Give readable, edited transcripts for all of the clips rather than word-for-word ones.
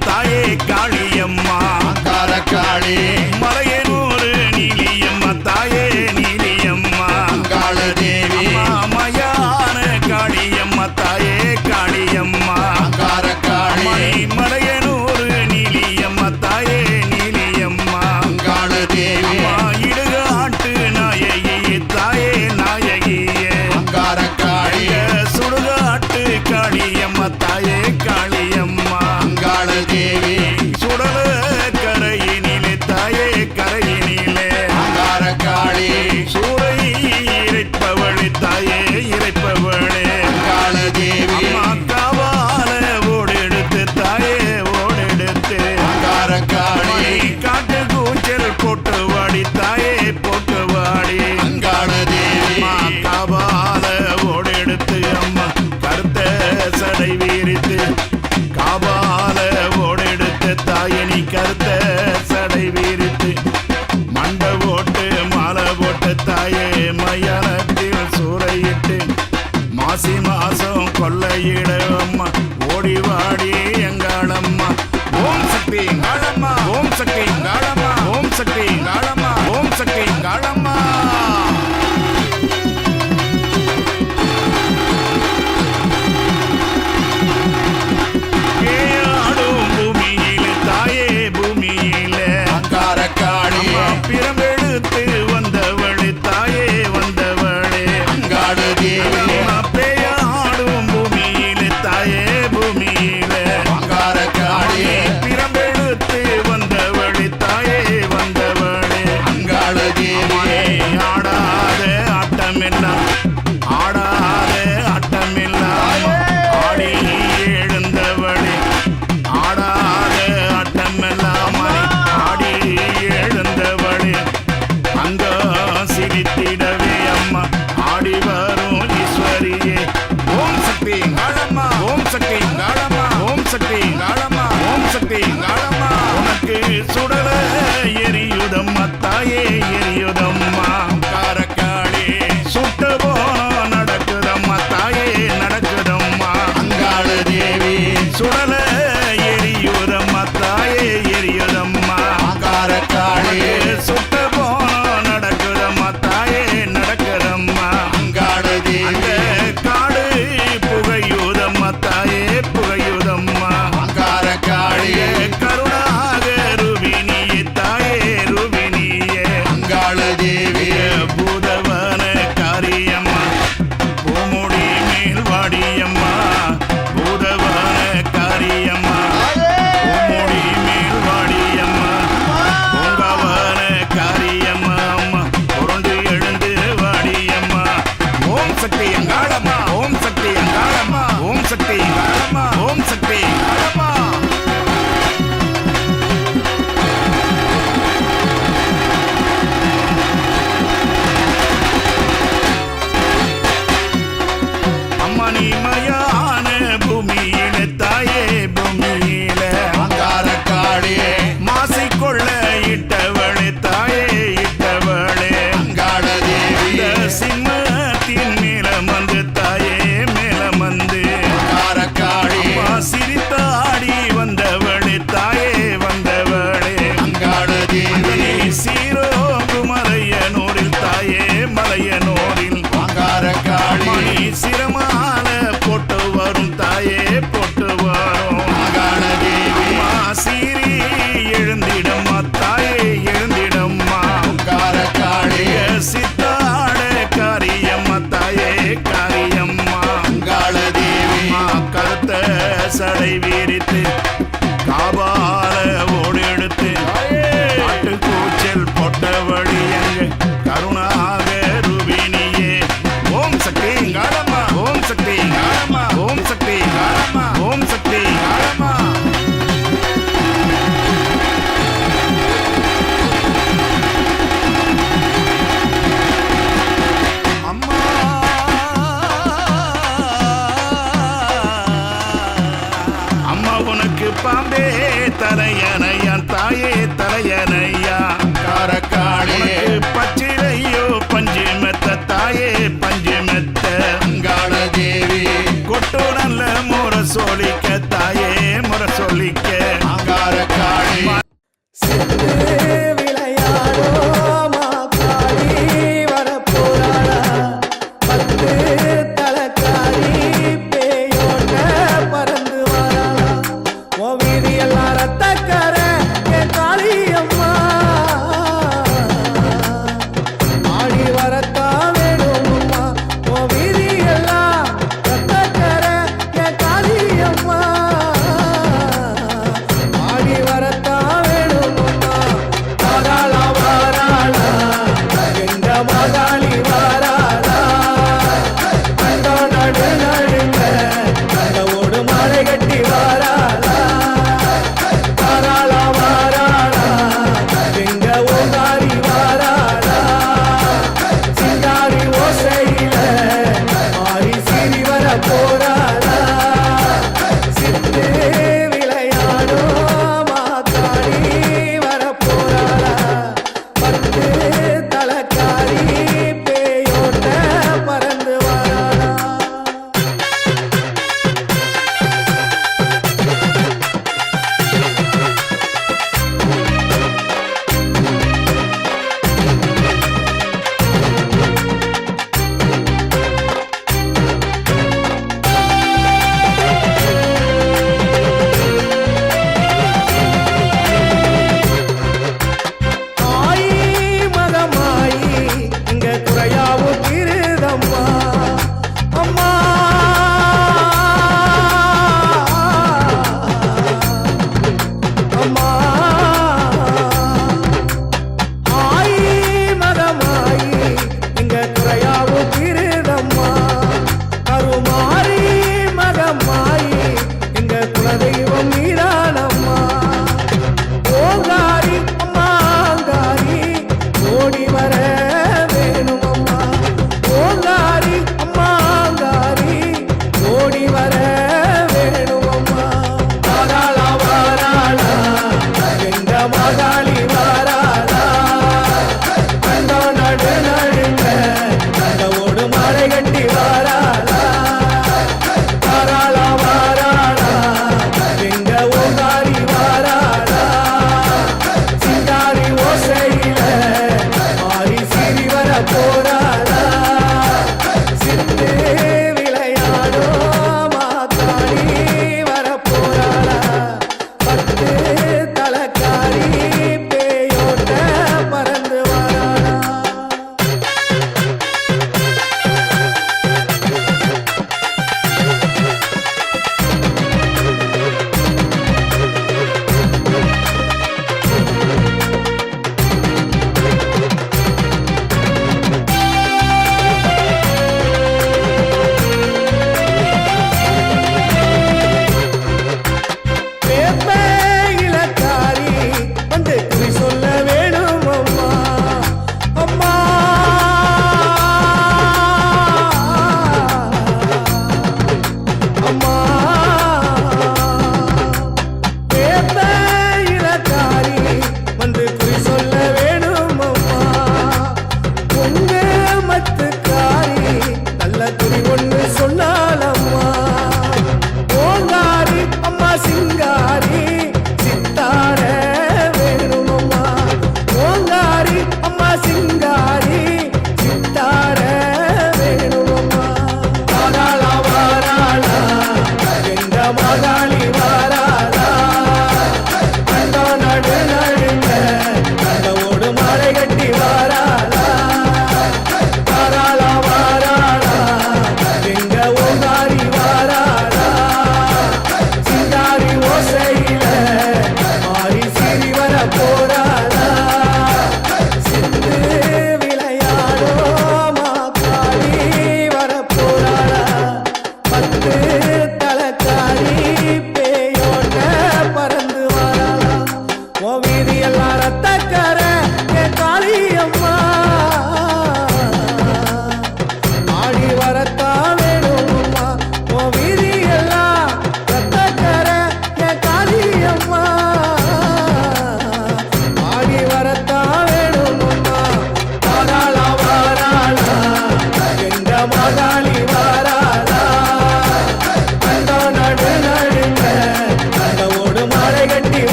தாயே காளியம்மா காரக்காளி மலையனூர் நீலியம்மா தாயே நீலியம்மா அங்காள தேவி மயான காளியம்மா தாயே காளியம்மா காரக்காளி மலையனூர் நீலியம்மா தாயே நீலியம்மா அங்காள தேவி இடுகாட்டு நாயகி தாயே நாயகியே காரக்காளி சுடுகாட்டு காளியம்மா தாயே காளியம்மா அங்காள தேவி சுடல கரையினிலே தாயே கரையினிலே காரக்காளி சூறை இறைப்பவளே தாயே இறைப்பவளே அங்காள தேவி காவால ஓடெடுத்து தாயே ஓடெடுத்து காரக்காளி காட்டு கூச்சல் போட்டு வாடி தாயே போட்டு வாடி அங்காள தேவி காவால ஓடெடுத்து அம்மா கருத்த சடை வீரித்து காவால ஓடெடுத்து தாயனி கருத்த சடை வீரித்து மண்ட போட்டு மாலை போட்டு தாயே மயானத்தில் சூறையிட்டு மாசி மாசம் கொள்ளையிட அம்மா ஓடி வாடி எங்காளம்மா ஓம் சக்தி காளம்மா ஓம் சக்தி காளம்மா ஓம் சக்தி காளம்மா ஓம் சக்தி காளம்மா ஏயாடும் பூமியில தாயே பூமியில காரக்காளி பிறமெடுத்து வந்தவளே தாயே வந்தவளே அங்காள தேவி பேயாடும் பூமியில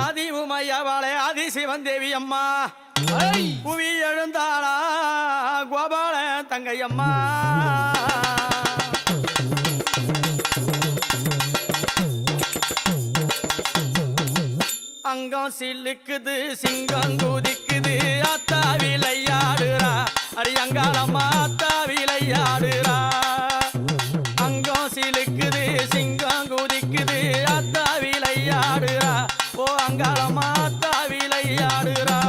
ஆதி உமையவாளே ஆதி சிவன் தேவி அம்மா புவி எழுந்தாளா கோபால தங்கையம்மா அங்கம் சில்லுக்குது சிங்கம் குதிக்குது அத்தா விளையாடுறா அடியங்காலம்மா அத்தா விளையாடுறா அங்கம் சிலுக்குது சிங்கம் குதிக்குது அத்தா விளையாடுறா ஓ அங்காளம்மா அத்தா விளையாடுறா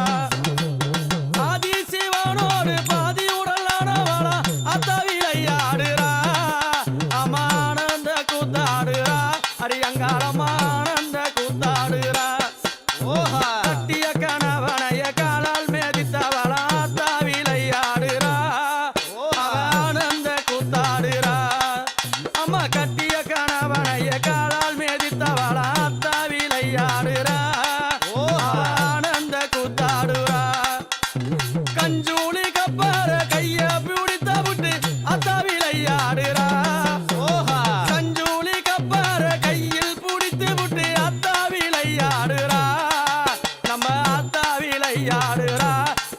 ஆதி சிவனோடு பாதி உடலானவளா அத்தா விளையாடுறா அம்மா ஆனந்த கூத்தாடுறா அடியங்காலம்மா ஆனந்த கூத்தாடுறா கட்டிய கணவனைய காலால் மேதித்தவளா அத்தா விளையாடுறா ஆனந்த கூத்தாடுறா அம்மா கட்டிய கணவனைய காலால் மேதித்தவளா அத்தா விளையாடுறா ஆனந்த கூத்தாடுறா கஞ்சூலி கப்பார கைய பிடித்த விட்டு அத்தா விளையாடுறா கஞ்சூலி கப்பார கையில் பிடித்து விட்டு அத்தா விளையாடுறா நம்ம அத்தா விளையாடுறா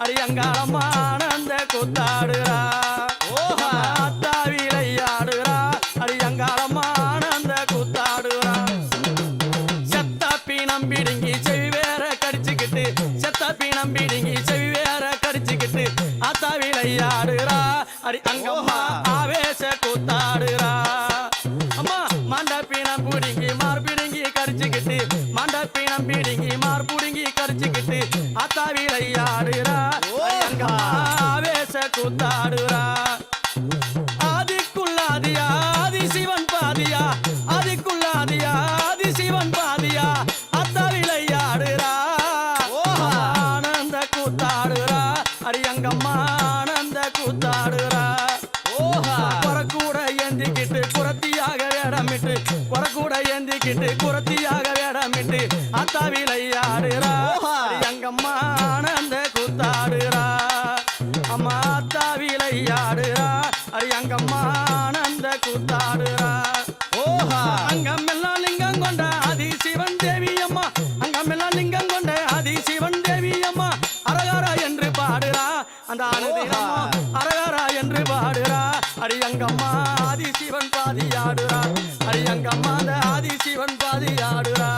அடியங்காலம்மா ஆனந்த கூத்தாடுறா அத்தா விளையாடுறா அடியங்காலம்மா ஆனந்த கூத்தாடுறா செத்த பீனம் பிடுங்கி செவி வேற கடிச்சுக்கிட்டு செத்த பீனம் பிடுங்கி செவி வேற கடிச்சுக்கிட்டு அத்தா விளையாடுறா அடி அங்கம்மா ஆவேச கூத்தாடுறா அம்மா மாண்ட பீனம் பிடுங்கி மார் பிடுங்கி கடிச்சுக்கிட்டு மாண்ட பீனம் பிடுங்கி மார் பிடுங்கி கடிச்சுக்கிட்டு அத்தா விளையாடுறா அடி அங்கம்மா ஆவேச கூத்தாடுறா ஆதிக்குள்ளாதியா ஆதி சிவன் பாதியா ஆதிக்குள்ளாதியா ஆதி சிவன் பாதியா அத்தா விளையாடுறா ஆனந்த கூத்தாடுறா அடியங்கம்மா ஆனந்த கூத்தாடுறா குறக்கூட ஏந்திக்கிட்டு குரத்தியாக வேடமிட்டு குறக்கூட ஏந்திக்கிட்டு குரத்தியாக வேடமிட்டு அத்தா விளையாடுறா அடியங்கம்மா ஆனந்த கூத்தாடுறா அம்மா அத்தா விளையாடுறா அடியங்கம்மா ஆனந்த கூத்தாடுறா அங்கமெல்லாம் லிங்கம் கொண்ட ஆதி சிவன் தேவி அம்மா அங்கமெல்லாம் லிங்கம் கொண்ட ஆதி சிவன் தேவி அம்மா அரகாரா என்று பாடுறா அந்த அனுதினமா அரகாரா என்று பாடுறா அடியங்கம்மா ஆதி சிவன் பாதியாடுறா அடியங்கம்மா அந்த ஆதி சிவன் பாதியாடுறா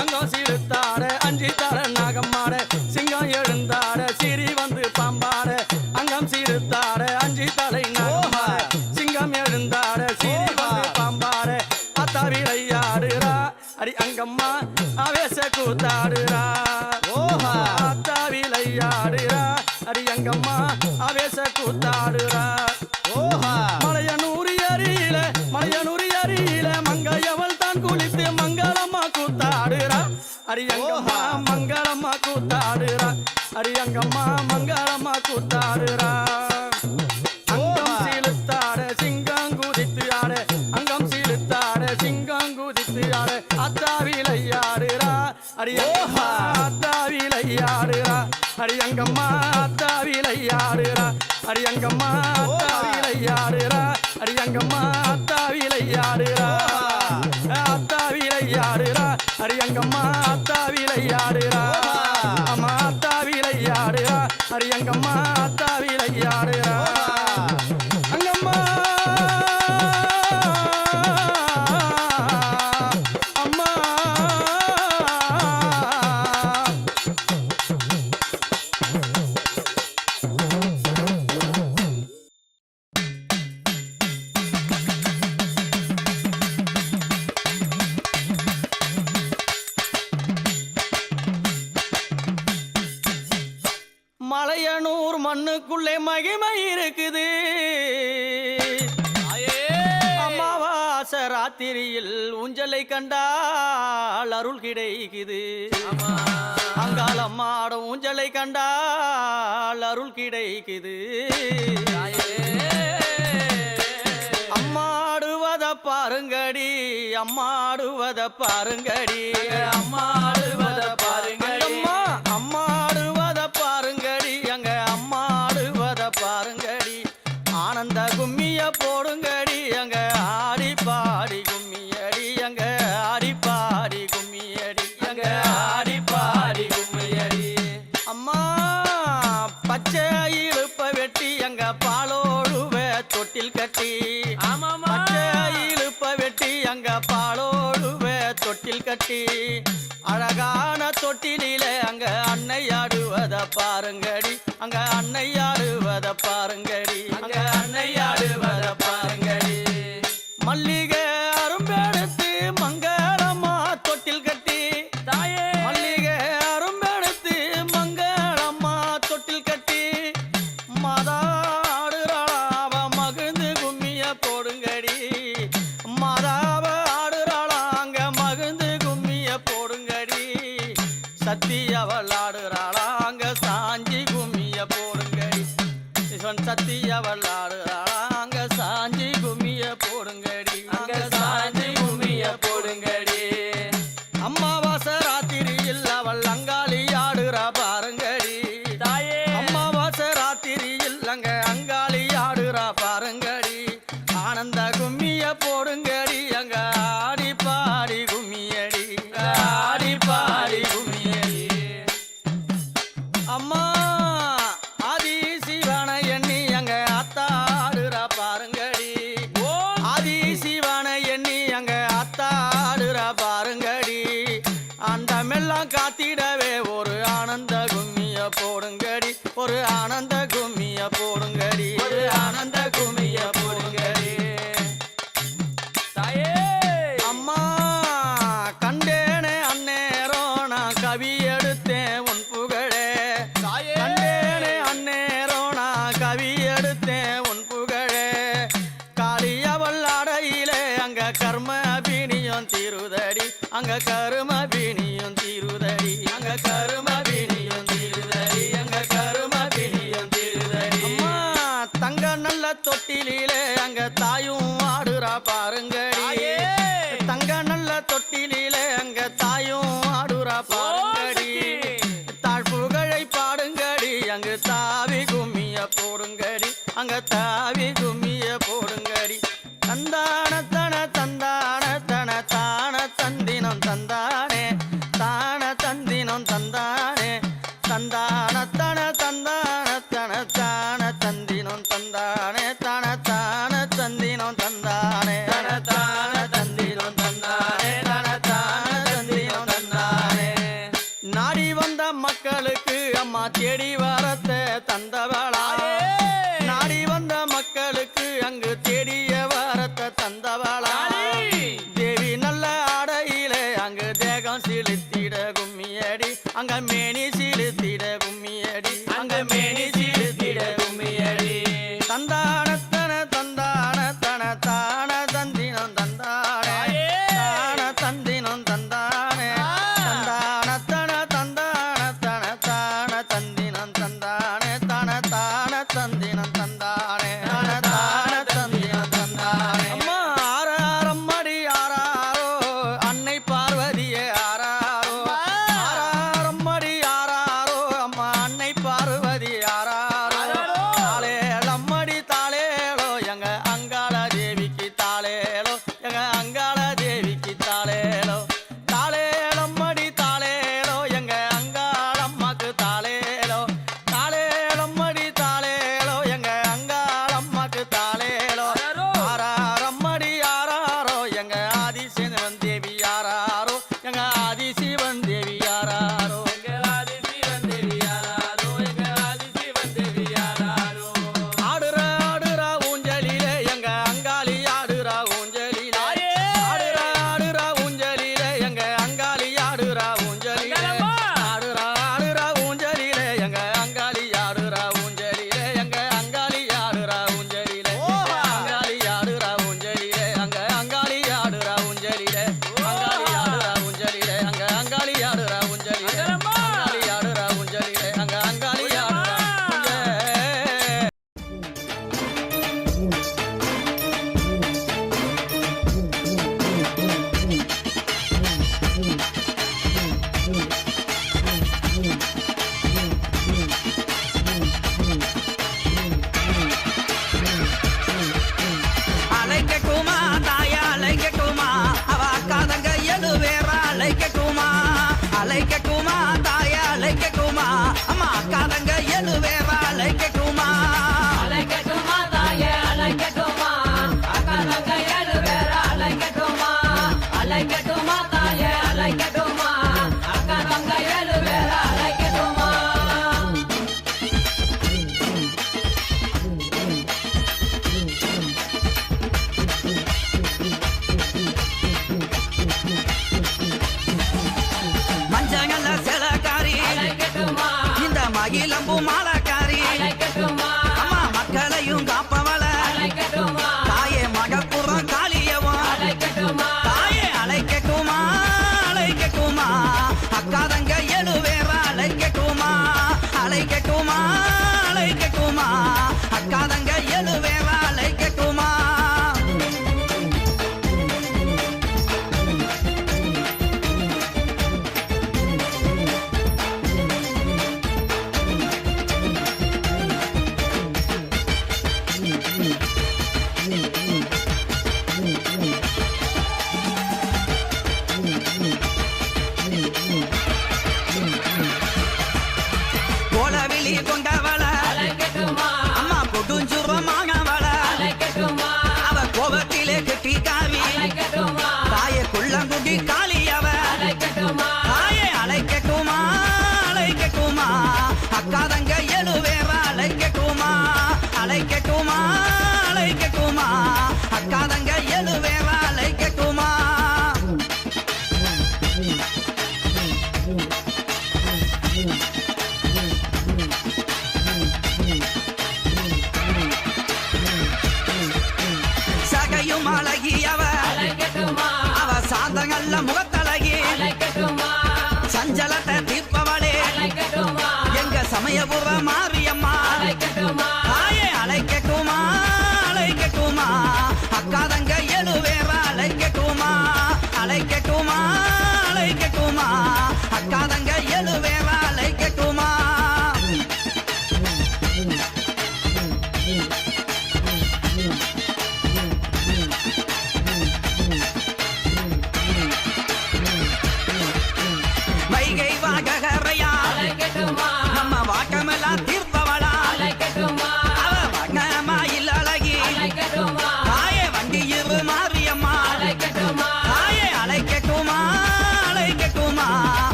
அங்கம் சிறுத்தாட அஞ்சி தர நாகம்மாட சிங்கம் எழுந்தாட சிறி வந்து பாம்பாட அங்கம் சிறுத்தாட அஞ்சி தலை நாகம்மாட சிங்கம் எழுந்தாட சிறி வந்து பாம்பாட அத்தா விளையாடுறா அடி அங்கம்மா ஆவேச கூத்தாடுறா அத்தா விளையாடுறா அடி அங்கம்மா ஆவேச கூத்தாடுறா மலையனூர் அரியில மங்கையவள் தான் குளித்து மங்களம்மா கூத்தாடுறா அரியங்கம்மா மங்களம்மா கூத்தாடுறா அரியங்கம்மா மங்களம்மா கூத்தாடுறா அங்கம் சீலுத்தாட சிங்கம் குதித்து ஆட அங்கம் சீலுத்தாட சிங்கம் குதித்து ஆட அத்தா விளையாடுறா அரியங்கம்மா அத்தா விளையாடுறா அரியங்கம்மா அத்தா விளையாடுறா அரியங்கம்மா அத்தா விளையாடுறா அரியங்கம்மா அத்தா விளையாடுறா அத்தா விளையாடுறா அரியங்கம்மா அத்தா விளையாடுறா அம்மா அத்தா விளையாடுறா அரியங்கம்மா அத்தா விளையாடுறா அங்கம்மா அம்மா மலையனூர் மண்ணுக்குள்ளே மகிமை இருக்குது அமாவாசை ராத்திரியில் ஊஞ்சலை கண்டால் அருள் கிடைக்குது அங்காளம்மாட ஊஞ்சலை கண்டால் அருள் கிடைக்குது அம்மாடுவத பாருங்கடி அம்மாடுவத பாருங்கடி அம்மாடுவத பாருங்கடி அம்மா அம்மாடுவத பாருங்கடி அங்க அம்மாடுவத பாருங்கடி ஆனந்த கும்மிய போடுங்கடி அங்க ஆடி பாடி கும்மியடி அங்க ஆடி பாடி தொட்டில் கட்டி அழகான தொட்டிலே அங்க அன்னை ஆடுவத பாருங்கடி அங்க அன்னை ஆடுவத பாருங்கடி அங்க அன்னை ஆடுவத பாருங்கடி மல்லிகை அரும்பெடுத்து மங்களமா தொட்டில் கட்டி தாயே மல்லிகை அரும்பெடுத்து மங்களமா தொட்டில் கட்டி மாதாடுறாளாவ மகிழ்ந்து கும்மிய போடுங்கடி மாதாவ ஆடுறாளாங்க மகிழ்ந்து கும்மிய போடுங்கடி சத்தி அவள் ஆடுறாளாங்க சாஞ்சி கும்மிய போடுங்கடி சத்தி அவள் ஆடுறாளாங்க சாஞ்சி கும்மிய போடுங்கடி அங்க சாஞ்சி கும்மிய போடுங்கடி அம்மாவாசை ராத்திரியில் அவள் அங்காளி ஆடுறா பாருங்கடி தாயே அம்மாவாசை ராத்திரியில் அங்க அங்காளி ஆடுறா பாருங்கடி ஆனந்த கும்மிய போடுங்கடி அங்க ஆடி பாடி கும்மியடி ஆடி பாடி கும்மியடி அம்மா ஆதி சிவனை எண்ணி அங்க அத்தாடுறா பாருங்கடி ஆதி சிவனை எண்ணி அங்க அத்தாடுறா பாருங்கடி அந்த மெல்லாம் காத்திடவே ஒரு ஆனந்த கும்மிய போடுங்கடி ஒரு ஆனந்த கும்மிய போடுங்கடி ஒரு ஆனந்த கும்மிய போடுங்கடி தாயே அம்மா கண்டேனே அந்நேரம் நான் கவி எடுத்தேன் உன் புகழே கண்டேனே அந்நேரம் நான் கவி எடுத்தேன் உன் புகழே காளியவள் அடையிலே அங்க கர்ம பீனியும் தீருதடி அங்க கரும பீனியும் தீருதடி அங்க கரும பீனியும் தீருதடி அங்க கரும பீனியும் தீருதடி அம்மா தங்க நல்ல தொட்டிலே அங்க தாயும் ஆடுறா பாருங்கடி தங்க நல்ல தொட்டிலே அங்க தாயும் ஆடுறா பாருங்கடி தாழ் புகழை பாடுங்கடி அங்கு தாவி கும்மிய போடுங்கடி அங்க தாவி கும்மிய போடுங்கடி தந்தான தன தந்தான தன தான தந்தினம் தந்தானே தான தந்தினம் தந்தானே தந்தான தன தந்தான தன தான தந்தினம் தந்தானே தன தான தந்தினம் தந்தானே தன தான தந்தினம் தந்தானே தன தான தந்தினம் தந்தானே நாடி வந்த மக்களுக்கு அம்மா தேடி வரத்தை தந்தவளாயே நாடி வந்த மக்களுக்கு அங்கு தேடிய வரத்தை தந்தவளா தேவி நல்ல ஆடையிலே அங்கு தேகம் சிலுத்திட கும்மியடி அங்க மேனி சிலுத்திட கும்மியடி அங்க மேனி சிலுத்திட கும்மியடி தந்தான தன தான தந்தினம் தந்தானே தான தந்தினம் தந்தானே தந்தான தன தந்தினம் தந்தானே தன தான தந்தினம் தந்தானே தன தான தந்தினம் தந்தானே அம்மா ஆறாரம்மடி ஆறாரோ அன்னை பார்வதியே ஆறாரோ ஆறாரம்மடி ஆறாரோ அம்மா அன்னை பார்வதி ஆறாரோ தாளேளம்மடி தாளேளோ எங்க அங்காள தேவிக்கு தாளேளோ எங்க அங்காள தேவிக்கு தாளேளோ தாளேளம்மடி தாளேளோ எங்க அங்காளம்மாக்கு தாளேளோ தாளேளம்மடி தாளேளோ எங்க அங்காளம்மாக்கு தாளேளோ ஆறாரம்மடி ஆறாரோ எங்க ஆதிசிவன் தேவி ஆறாரோ எங்க ஆதிசிவன் தேவி ஆறாரோ எங்க ஆதிசிவன் தேவி ஆறாரோ எங்க ஆதிசிவன் தேவி ஆறாரோ ஆடுற ஆடுற ஊஞ்சலிலே எங்க அங்காளி ஆடுற ஊஞ்சலிலே ஆடுற ஊஞ்சலிலே எங்க அங்காளி ஆடுற ஊஞ்சலிலே ஆடுற ஊஞ்சலிலே எங்க அங்காளி ஆடுற ஊஞ்சலிலே எங்க அங்காளி ஆடுற ஊஞ்சலிலே அங்காளி ஆடுற ஊஞ்சலிலே அங்க அங்காளி ஆடுற ஊஞ்சலிலே அங்காளி ஆடுற ஊஞ்சலிலே அங்க அங்காளி ஆடுற ஊஞ்சலிலே அங்காளி ஆடுற ஊஞ்சலிலே அங்க அங்காளி ஆடுற ஊஞ்சலிலே அலைக்கட்டுமா தாயா அலைக்கட்டுமா அவ காதங்க எது வேற அலைக்கட்டுமா அலைக்கட்டுமா தாயா அலைக்கட்டுமா அம்மா காதங்க எது வேற அலைக்கட்டுமா அலைக்கட்டுமா தாயே அலைக்கட்டுமா அக்கா தங்கையரு வேற அலைக்கட்டுமா அலைக்கட்டுமா தாயே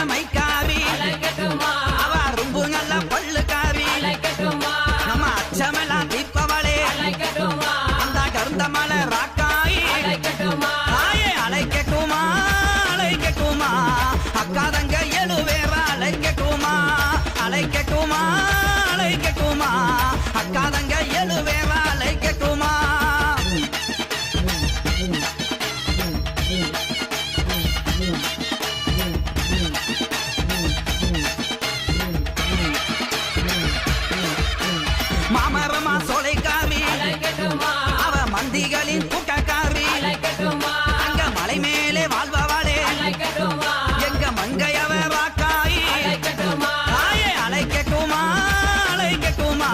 மைக்காவி அழைக்கட்டுமா அவ ரொம்ப நல்ல பல்லுக்காவி அழைக்கட்டுமா நம்ம அச்சமெல்லாம் தீப்பவளே அழைக்கட்டுமா அந்த கருந்த மலை ராக்காயி அழைக்கட்டுமா தாயே அழைக்கட்டுமா அழைக்கட்டுமா அக்காதங்க எழுவேரா அழைக்கட்டுமா அழைக்கட்டுமா அழைக்கட்டுமா அக்காதங்க எழுவேரா அழைக்கட்டுமா மாமரமா சோலைக்காவி அழைக்கட்டுமா அவ மந்திகளின் கூட்டக்காவி அழைக்கட்டுமா அங்க மலை மேலே வாழ்பவளே அழைக்கட்டுமா எங்க மங்கையவ ராக்காயி அழைக்கட்டுமா தாயே அழைக்கட்டுமா அழைக்கட்டுமா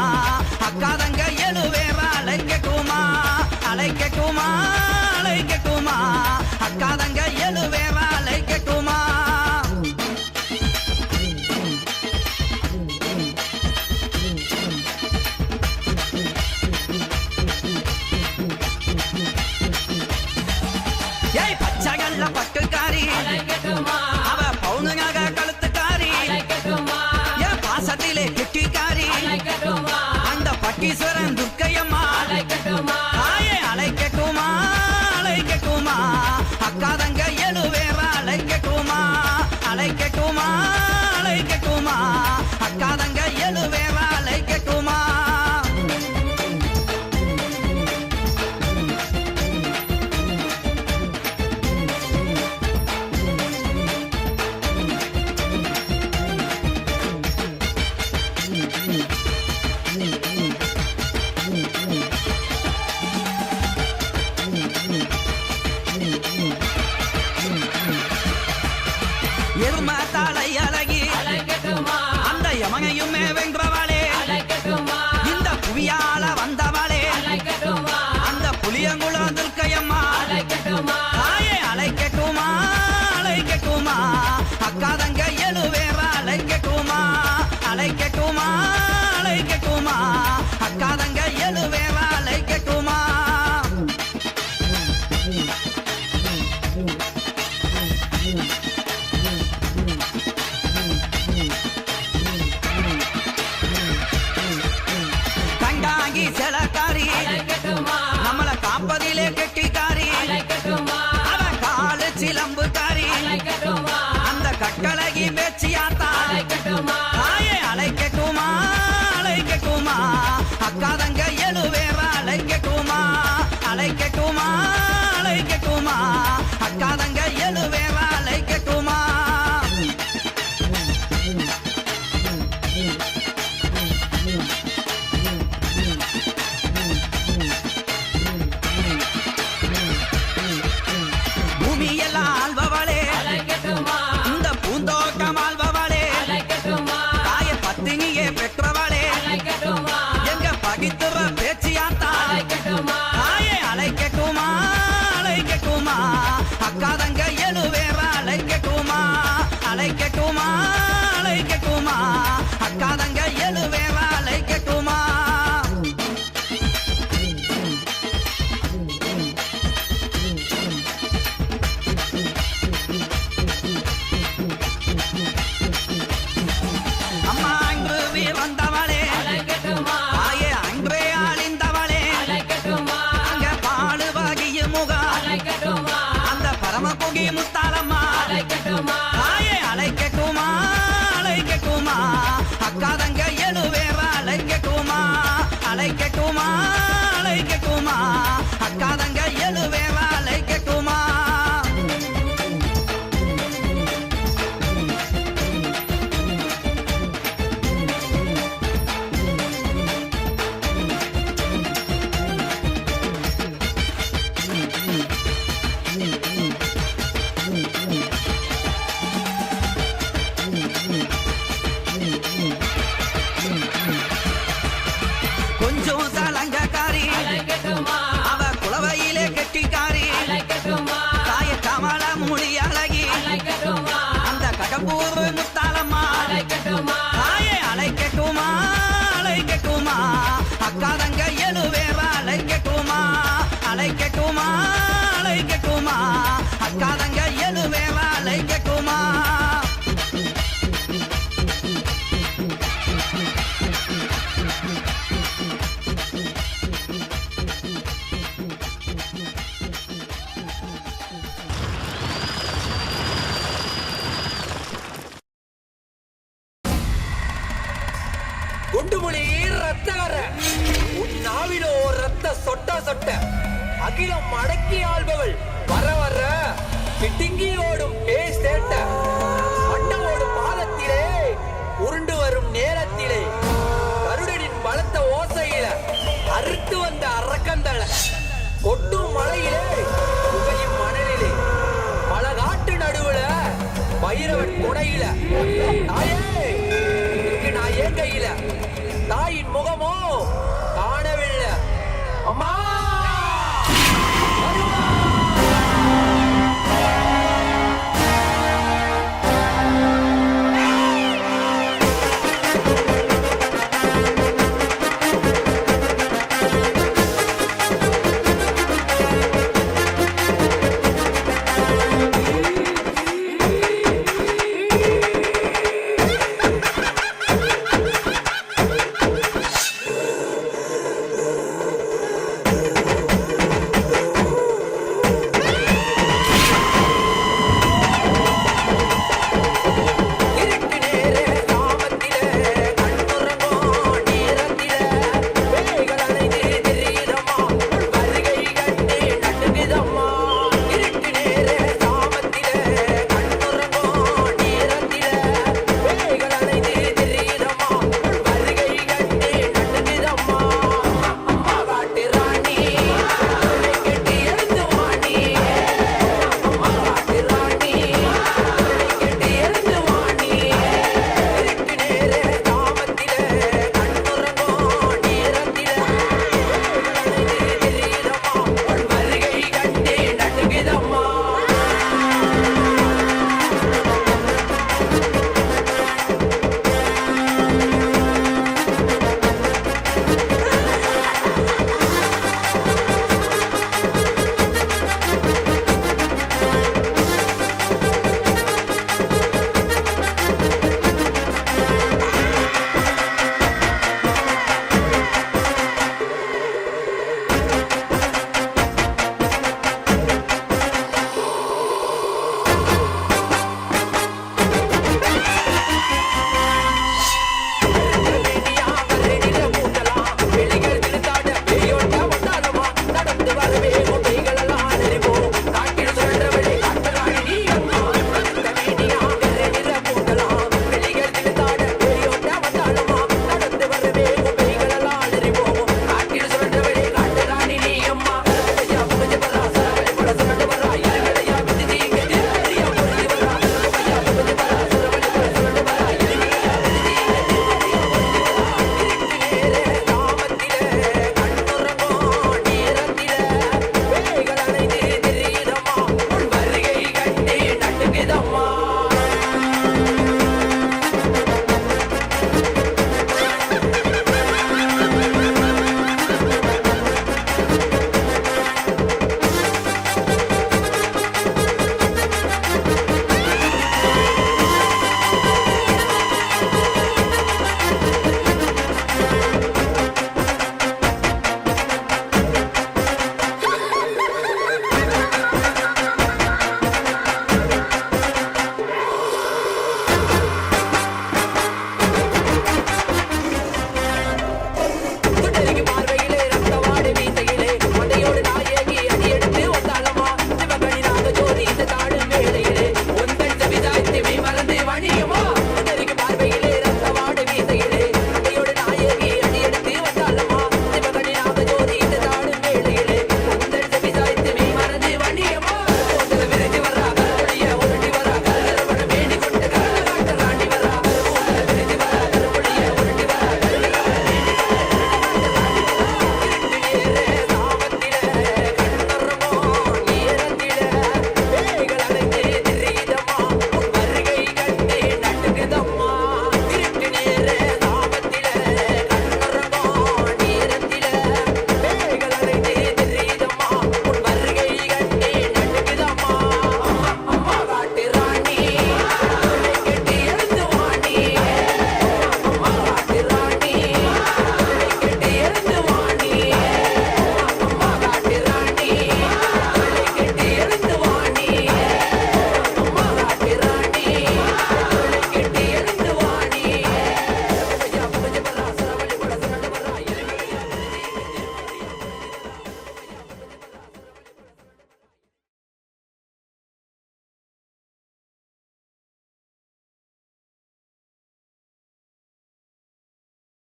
அக்காதங்க எழுவேரா அழைக்கட்டுமா அழைக்கட்டுமா அழைக்கட்டுமா அக்காதங்க எழுவேரா அழைக்கட்டுமா ஏய் பச்சைகள்ல பட்டுக்காரி அழைக்கட்டுமா அவ பவுனுங்க கழுத்துக்காரி அழைக்கட்டுமா என் பாசத்திலே கெட்டிக்காரி அழைக்கட்டுமா அந்த பட்டீஸ்வரன் துர்க்கையம்மா அழைக்கட்டுமா தாயே அழைக்கட்டுமா அழைக்கட்டுமா அக்காதங்க எழுவேரா அழைக்கட்டுமா அழைக்கட்டுமா அழைக்கட்டுமா அக்காதங்க எழுவேரா அழைக்கட்டுமா எரும தாளை அழகி அழைக்கட்டுமா அந்த யமனையுமே வென்றவளே அழைக்கட்டுமா இந்த புவியால வந்தவளே அழைக்கட்டுமா அந்த புளியங்குளம் துர்க்கையம்மா அழைக்கட்டுமா தாயே அழைக்கட்டுமா அழைக்கட்டுமா அக்காதங்க எழுவேரா அழைக்கட்டுமா அழைக்கட்டுமா அழைக்கட்டுமா அக்காதங்க எழுவேரா அழைக்கட்டுமா கண்டாங்கி செலக்காரி அழைக்கட்டுமா நம்மள காப்பதிலே கெட்டிக்காரி அழைக்கட்டுமா அவன் காலு சிலம்புக்காரி அழைக்கட்டுமா அந்த கட்டழகி பேச்சியாத்தா அழைக்கட்டுமா தாயே அழைக்கட்டுமா அழைக்கட்டுமா அக்காதங்க எழுவேரா அழைக்கட்டுமா அழைக்கட்டுமா அழைக்கட்டுமா அக்காதங்க எழுவேரா அழைக்கட்டுமா பூமியெல்லாம் ஆள்பவளே அழைக்க ரத்தகர உன் நாவிலோ ரத்த சொட்ட சொட்ட அகிலம் மடக்கி ஆள்பவள் வர வர பிடுங்கி ஓடும் பேய் சேட்ட மண்டவோடும் பாதத்திலே உருண்டு வரும் நேரத்திலே கருடனின் பலத்த ஓசையில அறுத்து வந்த அரக்கந்தள கொட்டும் மலையிலே புகையும் மணலிலே பல காட்டு நடுவுல பைரவன் துணையில தாயே